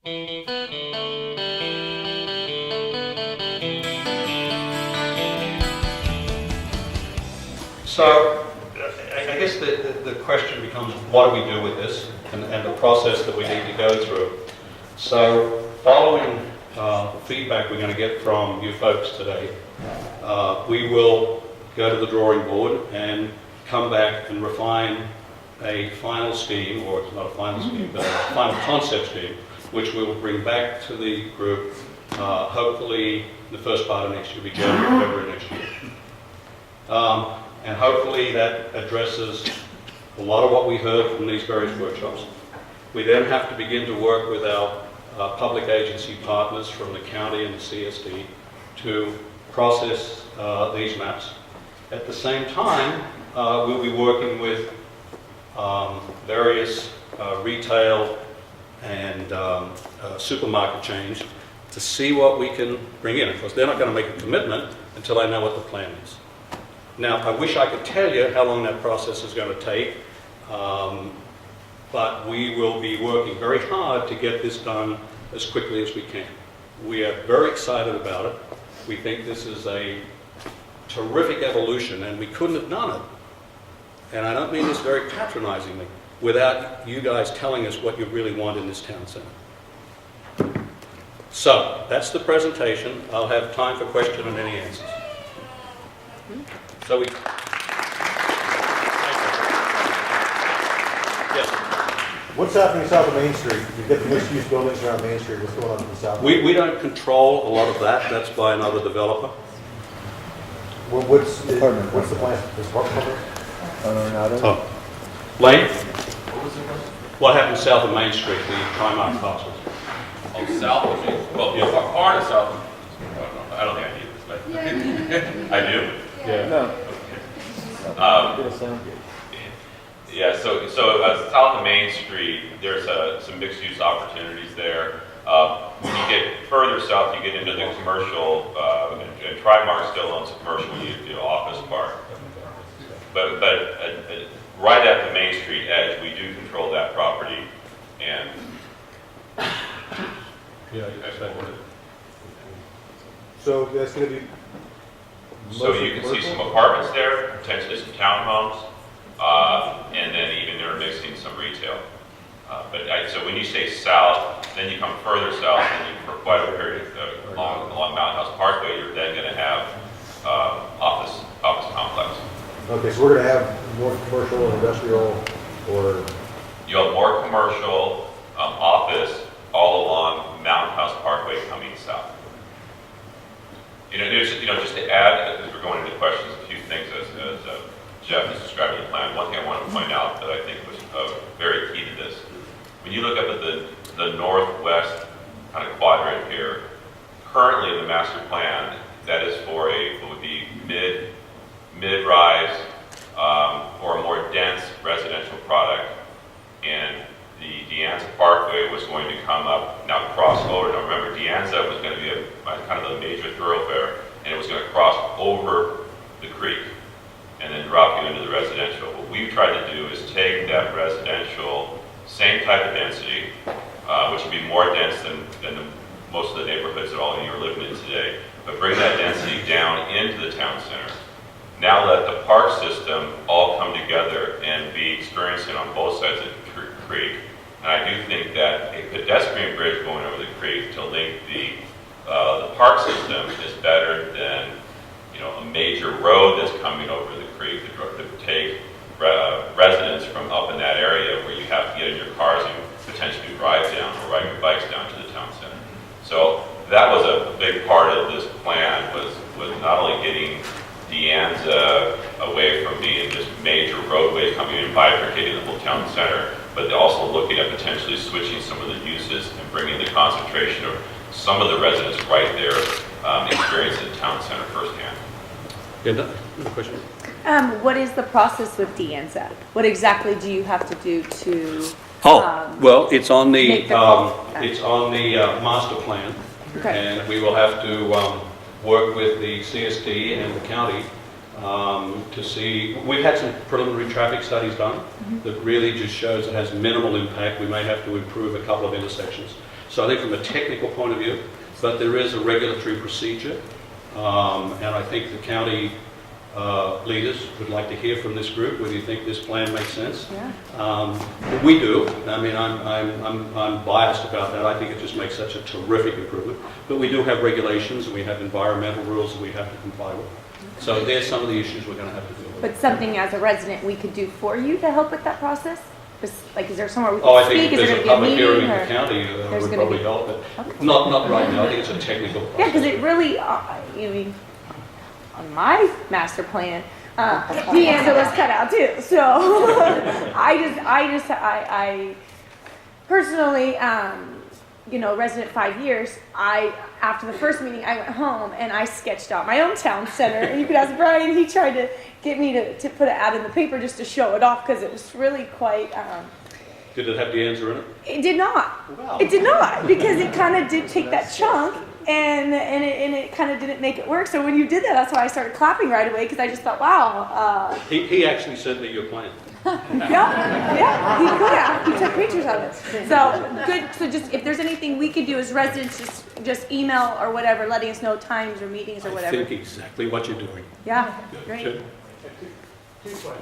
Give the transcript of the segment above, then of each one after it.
So, I guess the question becomes, what do we do with this, and the process that we need to go through. So, following the feedback we're going to get from you folks today, we will go to the drawing board and come back and refine a final scheme, or it's not a final scheme, but a final concept scheme, which we will bring back to the group, hopefully the first part of next year, be January, February next year. And hopefully that addresses a lot of what we heard from these various workshops. We then have to begin to work with our public agency partners from the county and the CSD to process these maps. At the same time, we'll be working with various retail and supermarket chains to see what we can bring in. Of course, they're not going to make a commitment until I know what the plan is. Now, I wish I could tell you how long that process is going to take, but we will be working very hard to get this done as quickly as we can. We are very excited about it. We think this is a terrific evolution, and we couldn't have done it, and I don't mean this very patronizingly, without you guys telling us what you really want in this town center. So, that's the presentation. I'll have time for question and any answers. So yes. What's happening south of Main Street? You've got the mixed-use buildings around Main Street. What's going on in the south? We don't control a lot of that. That's by another developer. Well, what's the plan? Is apartment company? Oh. Lane? What was the question? What happens south of Main Street, the Primark parcels? Oh, south of Main Street. Well, Yeah. part of south of I don't think I need this, but I do. Yeah. No. Yeah, so south of Main Street, there's some mixed-use opportunities there. When you get further south, you get into the commercial, and Trimark still owns a commercial office park. But right at the Main Street edge, we do control that property, and Yeah, exactly. So that's going to be. so you can see some apartments there, potentially some townhomes, and then even intermixing some retail. So when you say south, then you come further south, and for quite a period along Mountain House Parkway, you're then going to have office complex. Okay, so we're going to have more commercial and industrial, or You'll have more commercial, office all along Mountain House Parkway coming south. Just to add, as we're going into questions, a few things as Jeff is describing the plan. One thing I want to point out that I think was very key to this. When you look up at the northwest kind of quadrant here, currently in the master plan, that is for what would be mid-rise or a more dense residential product, and the De Anza Parkway was going to come up, now cross over. Now remember, De Anza was going to be kind of a major thoroughfare, and it was going to cross over the creek and then drop you into the residential. What we've tried to do is take that residential, same type of density, which would be more dense than most of the neighborhoods that all of you are living in today, but bring that density down into the town center. Now let the park system all come together and be experiencing on both sides of the creek. And I do think that a pedestrian bridge going over the creek to link the park system is better than a major road that's coming over the creek to take residents from up in that area where you have to get in your cars and potentially drive down or ride your bikes down to the town center. So that was a big part of this plan, was not only getting De Anza away from being this major roadway coming in, bifurcating the whole town center, but also looking at potentially switching some of the uses and bringing the concentration of some of the residents right there experience in the town center firsthand. Linda, another question? What is the process with De Anza? What exactly do you have to do to? Well, it's on the make the call. master plan, Okay. and we will have to work with the CSD and the county to see. We've had some preliminary traffic studies done that really just shows it has minimal impact. We may have to improve a couple of intersections. So I think from a technical point of view, but there is a regulatory procedure, and I think the county leaders would like to hear from this group whether you think this plan makes sense. Yeah. We do. I mean, I'm biased about that. I think it just makes such a terrific improvement. But we do have regulations, and we have environmental rules that we have to comply with. So there's some of the issues we're going to have to deal with. But something as a resident we could do for you to help with that process? Like, is there somewhere we Oh, I can think speak? if Is there's there a going to be a public hearing meeting? in the county, there's would gonna probably be- help, but Okay. not right now. I think it's a technical process. Yeah, because it really, I mean, on my master plan, Deanna was cut out too. So I personally, resident 5 years, after the first meeting, I went home and I sketched out my own town center. And you could ask Brian, he tried to get me to put an ad in the paper just to show it off because it was really quite, Did it have the answer in it? it did not. Wow. It did not, because it kind of did take that chunk and it kind of didn't make it work. So when you did that, that's why I started clapping right away, because I just thought, wow. He actually sent me your plan. Yeah, he could have. He took pictures of it. So good. So just if there's anything we could do as residents, just email or whatever, letting us know times or meetings or I whatever. think exactly what you're doing. Yeah, Good. great. Good. Two questions.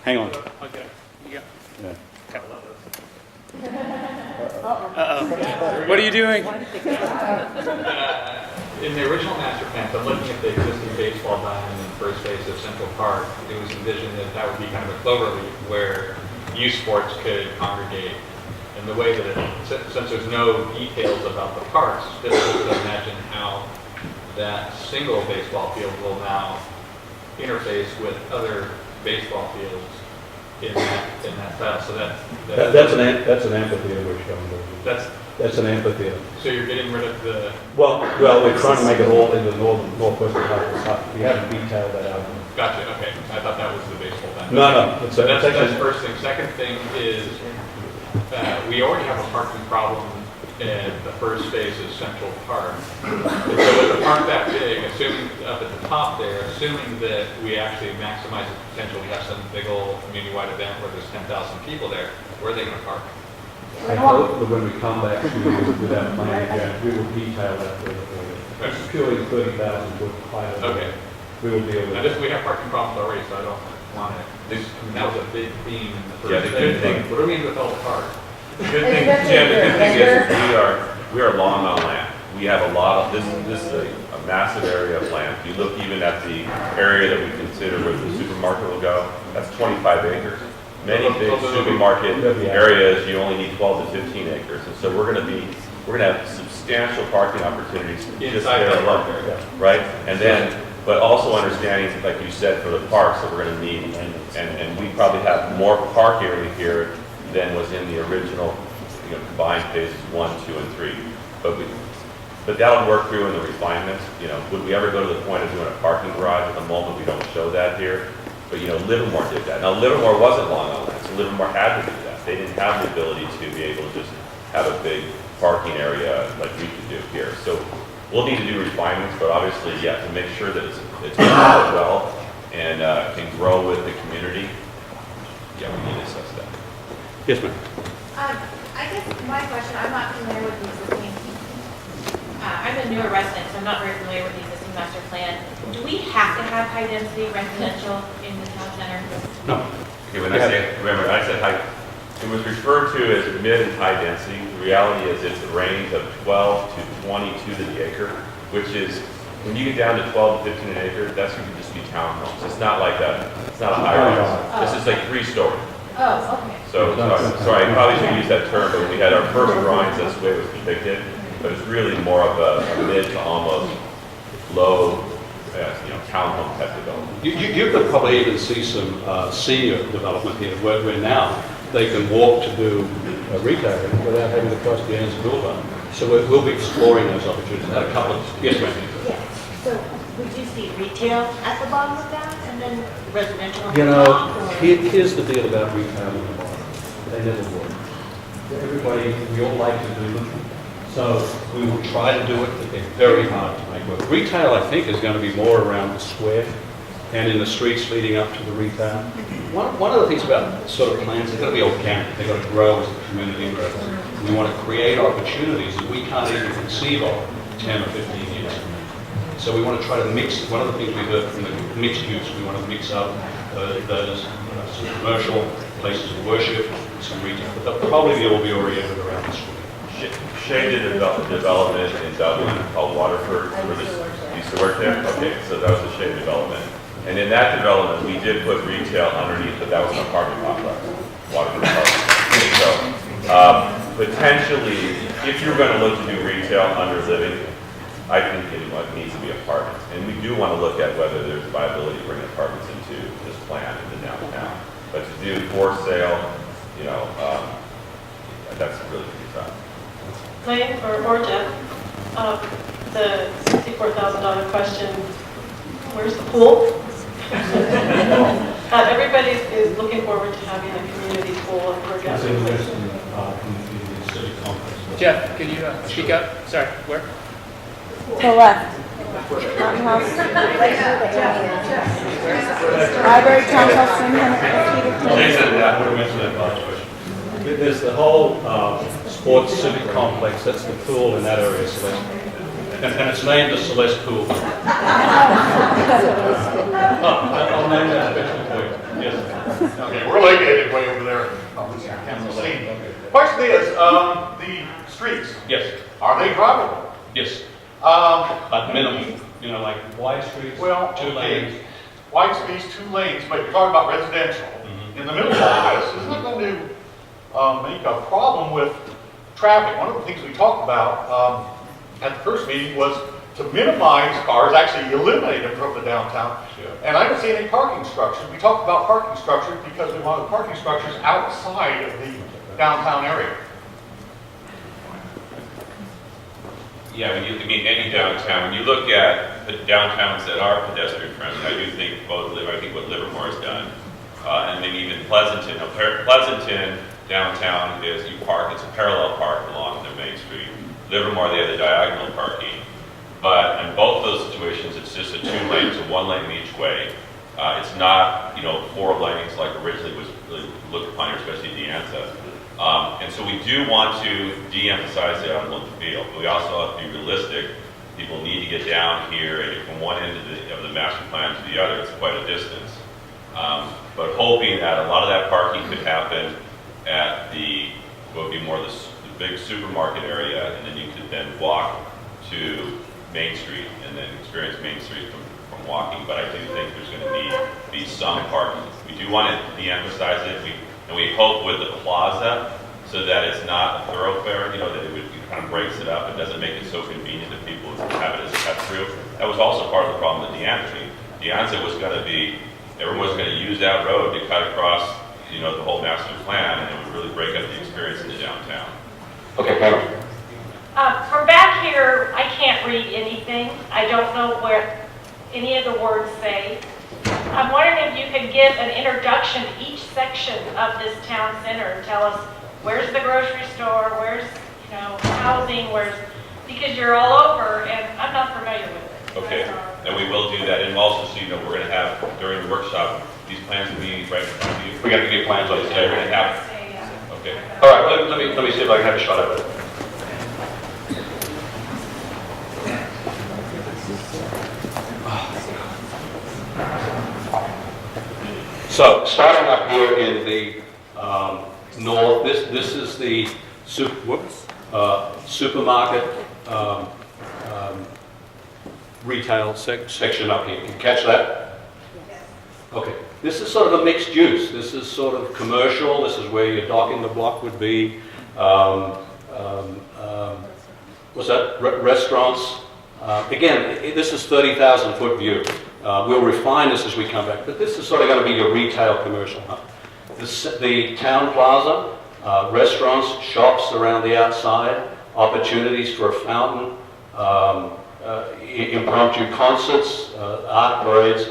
Hang on. Okay. Yeah. Yeah. What are you doing? In the original master plan, so looking at the existing baseball diamond in first base of Central Park, it was envisioned that that would be kind of a clover leaf where youth sports could congregate. And the way that since there's no details about the parks, it's difficult to imagine how that single baseball field will now interface with other baseball fields in that style. So That's an amphitheater we're showing. That's an amphitheater. so you're getting rid of the. Well, we're trying to make it all in the northwestern part of the site. We haven't detailed that out. Gotcha. Okay, I thought that was the baseball diamond. No. It's So that's actually- the first thing. Second thing is, we already have a parking problem in the first phase of Central Park. And so with a park that big, assuming up at the top there, assuming that we actually maximize the potential, we have some big old community-wide event where there's 10,000 people there, where are they gonna park? I hope that when we come back with that plan again, we will detail that for you. It's purely 30,000 foot high. Okay. We will deal with Now, it. we have parking problems already, so I don't want to, that was a big theme in the Yeah, first the good phase. thing- What do we mean with all the parks? The good thing, Jim, the good thing is we are long on land. We have a lot of, this is a massive area of land. If you look even at the area that we consider where the supermarket will go, that's 25 acres. Many big supermarket areas, you only need 12 to 15 acres. And so we're going to have substantial parking opportunities just Inside there that park alone, area. right? And then, but also understanding, like you said, for the parks that we're going to need, and we probably have more park area here than was in the original, combined phases 1, 2, and 3. But that'll work through in the refinements. Would we ever go to the point of doing a parking garage? At the moment, we don't show that here. But Livermore did that. Now Livermore wasn't long on that, so Livermore had to do that. They didn't have the ability to be able to just have a big parking area like we can do here. So we'll need to do refinements, but obviously, yeah, to make sure that it's going out well and can grow with the community. Yeah, we need to assess that. Yes, ma'am. I guess my question, I'm not familiar with the existing, I'm a newer resident, so I'm not very familiar with the existing master plan. Do we have to have high density residential in the town center? No. Okay, when I said high, it was referred to as mid and high density. The reality is it's a range of 12 to 22 to the acre, which is, when you get down to 12 to 15 an acre, that's going to just be townhomes. It's not like it's not a high rise. This is like 3-story. Oh, okay. So I probably should use that term, but when we had our first drawings, that's the way it was depicted. But it's really more of a mid to almost low, townhome type development. You could probably even see some senior development here, where now they can walk to do retail without having to cross the Anne's Boulevard. So we'll be exploring those opportunities. A couple of, yes, ma'am. Yes, so would you see retail at the bottom of that and then residential on the top? or- Here's the deal about retail in the bottom. They never work. Everybody, we all like to do them. So we will try to do it, but they're very hard to make work. Retail, I think, is going to be more around the square and in the streets leading up to the retail. One of the things about sort of plans, they've got to be organic. They've got to grow as the community grows. We want to create opportunities that we can't even conceive of 10 or 15 years from now. So we want to try to mix, one of the things we heard from the mixed use, we want to mix up those some commercial places of worship, some retail, but they'll probably all be oriented around the school. Shea did a development in Dublin called Waterford, where this used to work there. Okay, so that was the Shea development. And in that development, we did put retail underneath, but that was an apartment complex, Waterford apartment. So potentially, if you're going to look to do retail under living, I think it needs to be apartments. And we do want to look at whether there's viability to bring apartments into this plan in the downtown. But to do for sale, you know, that's really pretty tough. Lane or Jeff, the $64,000 question, where's the pool? Everybody is looking forward to having a community pool and we're It's getting in the city complex. Jeff, can you speak up? Sorry, where? To the left. Mountain House. Library, townhouse, swim, They said that, I would have mentioned that last question. There's the whole sports civic complex, that's the pool in that area, Celeste. And it's named the Celeste Pool. I'll name that special for you. Yes. Okay, we're located way over there on this campus scene. Question is, the streets, Yes, are they drivable? yes, Um, at minimum, you know, like wide streets, well, 2 lanes. okay, wide space, 2 lanes, but you're talking about residential. In the middle of all this, isn't it going to make a problem with traffic? One of the things we talked about at the first meeting was to minimize cars, actually eliminate them from the downtown. Sure. And I don't see any parking structures. We talked about parking structures because we wanted parking structures outside of the downtown area. Yeah, I mean, any downtown, when you look at the downtowns that are pedestrian friendly, I do think I think what Livermore has done, and then even Pleasanton. Now, Pleasanton downtown is you park, it's a parallel park along the main street. Livermore, they have the diagonal parking. But in both those situations, it's just a 2 lanes, so 1 lane each way. It's not, 4 lanes like originally was really looked upon here, especially De-Anza. And so we do want to de-emphasize the automobile field, but we also have to be realistic. People need to get down here, and from one end of the master plan to the other, it's quite a distance. But hoping that a lot of that parking could happen at what would be more the big supermarket area, and then you could then walk to Main Street and then experience Main Street from walking. But I do think there's going to be some parking. We do want to de-emphasize it. And we hope with the plaza, so that it's not a thoroughfare, that it kind of breaks it up. It doesn't make it so convenient that people have it as a cut through. That was also part of the problem with De-Anza. De-Anza was going to be, everyone's going to use that road to cut across, the whole master plan, and it would really break up the experience in the downtown. Okay, Pam. From back here, I can't read anything. I don't know where any of the words say. I'm wondering if you could give an introduction to each section of this town center and tell us where's the grocery store, where's, housing, because you're all over and I'm not familiar with it. Okay, and we will do that. And also, so we're going to have, during the workshop, these plans will be right in front of you. We got to get plans on the We're going table. to have, okay. All right, let me see if I can have a shot at it. So, starting up here in the north, this is the supermarket retail section up here. Can you catch that? Okay. This is sort of a mixed use. This is sort of commercial. This is where your dock in the block would be. What's that? Restaurants. Again, this is 30,000 foot view. We'll refine this as we come back, but this is sort of going to be your retail commercial hub. The town plaza, restaurants, shops around the outside, opportunities for a fountain, impromptu concerts, art parades,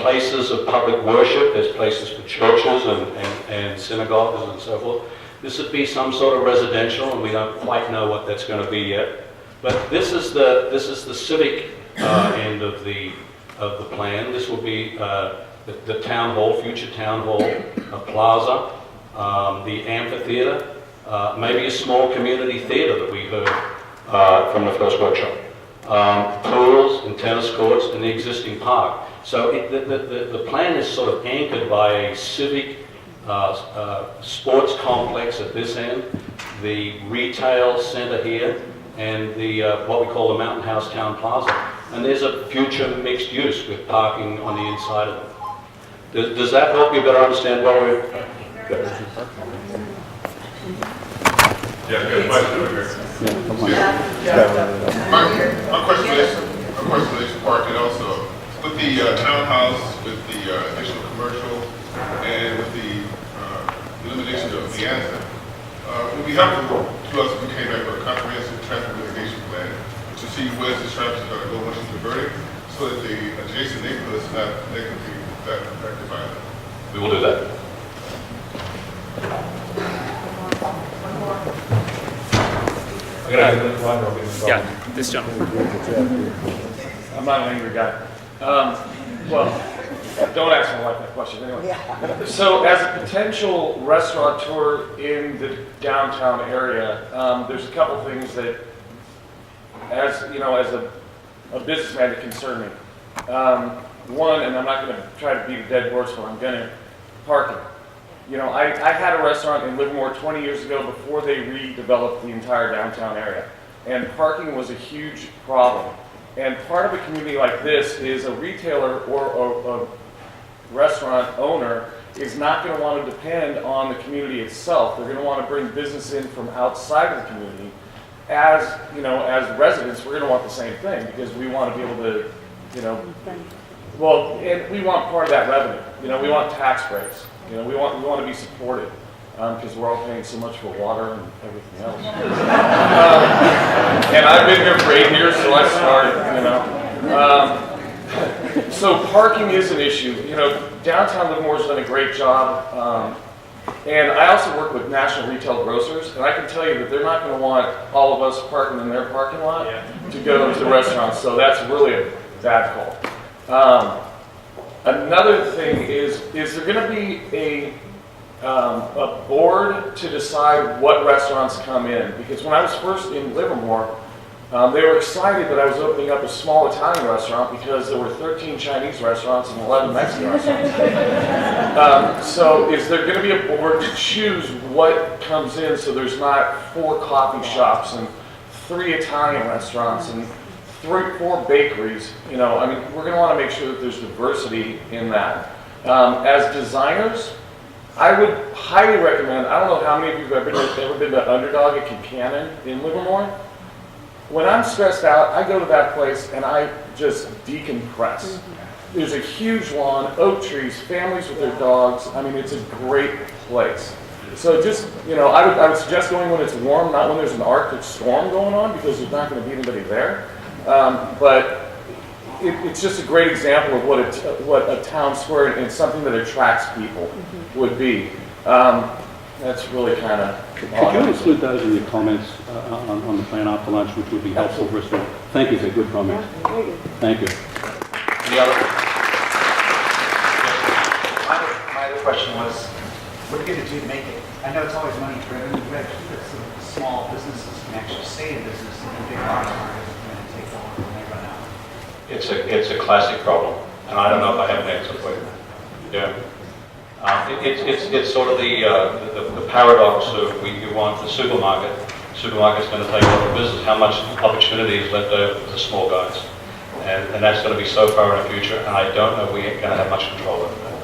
places of public worship. There's places for churches and synagogues and so forth. This would be some sort of residential, and we don't quite know what that's going to be yet. But this is the civic end of the plan. This will be the town hall, future town hall, a plaza, the amphitheater, maybe a small community theater that we heard from the first workshop, pools and tennis courts in the existing park. So the plan is sort of anchored by a civic sports complex at this end, the retail center here, and the what we call the Mountain House Town Plaza. And there's a future mixed use with parking on the inside of it. Does that help you better understand what we're... Yeah, good question over here. My question relates to parking also. With the townhouse, with the additional commercial, and with the elimination of the answer, it would be helpful to us if we came back with a comprehensive traffic mitigation plan to see where's the traffic is going to go once you convert it, so that the adjacent neighborhoods not negatively affected by it. We will do that. Yeah, this gentleman. I'm not an angry guy. Well, don't ask my wife that question anyway. So as a potential restaurateur in the downtown area, there's a couple things that, as you know, as a businessman that concern me. One, and I'm not going to try to beat a dead horse, but I'm going to, parking. You know, I had a restaurant in Livermore 20 years ago before they redeveloped the entire downtown area. And parking was a huge problem. And part of a community like this is a retailer or a restaurant owner is not going to want to depend on the community itself. They're going to want to bring business in from outside of the community. As, you know, as residents, we're going to want the same thing because we want to be able to, you know, well, and we want part of that revenue. You know, we want tax breaks. You know, we want to be supported because we're all paying so much for water and everything else. And I've been here for 8 years, so I started, you know. So parking is an issue. You know, downtown Livermore's done a great job. And I also work with national retail grocers, and I can tell you that they're not going to want all of us parking in their parking lot to go to the restaurants. So that's really a bad call. Another thing is there going to be a board to decide what restaurants come in? Because when I was first in Livermore, they were excited that I was opening up a small Italian restaurant because there were 13 Chinese restaurants and 11 Mexican restaurants. So is there going to be a board to choose what comes in so there's not 4 coffee shops and 3 Italian restaurants and 4 bakeries? You know, I mean, we're going to want to make sure that there's diversity in that. As designers, I would highly recommend, I don't know how many of you have ever been to Underdog at Concannon in Livermore. When I'm stressed out, I go to that place and I just decompress. There's a huge lawn, oak trees, families with their dogs. I mean, it's a great place. So just, you know, I would suggest going when it's warm, not when there's an Arctic storm going on, because there's not going to be anybody there. But it's just a great example of what a town square and something that attracts people would be. That's really kind of... Could you include those in your comments on the plan after lunch, which would be helpful for us to... Thank you, they're good comments. Thank you. My other question was, what are you going to do to make it? I know it's always money driven, but small businesses can actually stay in business and big box markets are going to take over when they run out. It's a classic problem, and I don't know if I have an answer for you. Yeah. It's sort of the paradox of you want the supermarket. Supermarket's going to take over business. How much opportunity is left over for the small guys? And that's going to be so far in the future, and I don't know if we're going to have much control over that.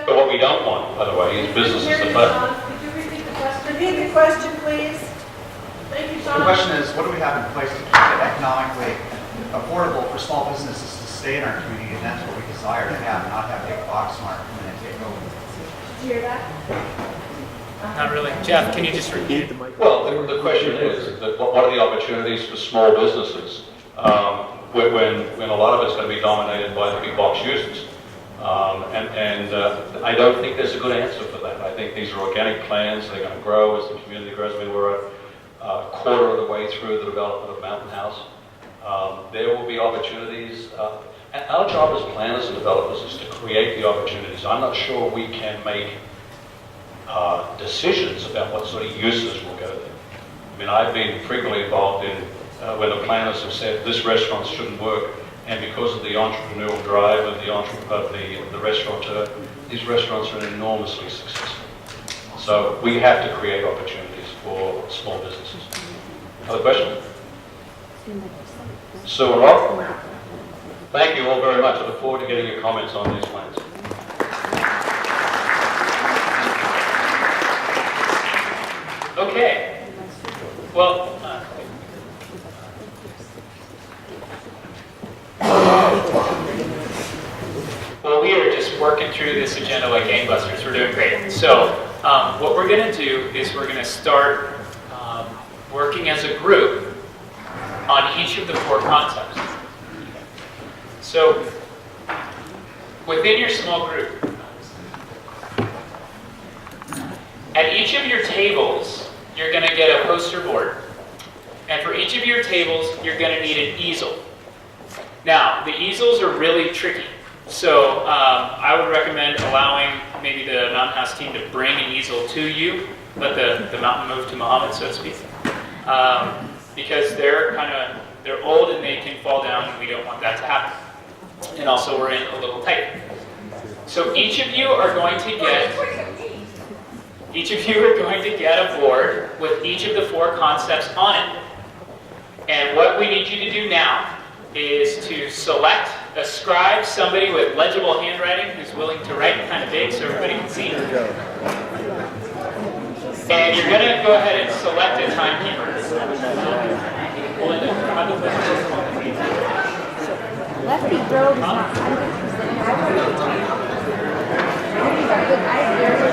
But what we don't want, by the way, is businesses that fail. Could you repeat the question? Repeat the question, please. Thank you, The John. question is, what do we have in place to keep it economically affordable for small businesses to stay in our community, and that's what we desire to have, not have big box mart come in and take over. Did you hear that? Not really. Jeff, can you just repeat the mic? Well, the question is, that what are the opportunities for small businesses when a lot of it's going to be dominated by the big box users? I don't think there's a good answer for that. I think these are organic plans. They're going to grow as the community grows. I mean, we're a quarter of the way through the development of Mountain House. There will be opportunities. Our job as planners and developers is to create the opportunities. I'm not sure we can make decisions about what sort of uses will go there. I mean, I've been frequently involved in when the planners have said this restaurant shouldn't work, and because of the entrepreneurial drive of the restaurateur, these restaurants are enormously successful. So we have to create opportunities for small businesses. Other questions? Sue and Rob? Thank you all very much. I look forward to getting your comments on these plans. Okay. Well, we are just working through this agenda like gangbusters. We're doing great. So what we're going to do is we're going to start working as a group on each of the 4 concepts. So within your small group, at each of your tables, you're going to get a poster board. And for each of your tables, you're going to need an easel. Now, the easels are really tricky. So I would recommend allowing maybe the Mountain House team to bring an easel to you. Let the mountain move to Muhammad, so to speak. Because they're old and they can fall down, and we don't want that to happen. And also, we're in a little tight. So each of you are going to get a board with each of the 4 concepts on it. And what we need you to do now is to ascribe somebody with legible handwriting who's willing to write kind of big so everybody can see. And you're going to go ahead and select a timekeeper. Lefty Grove is not 100%. I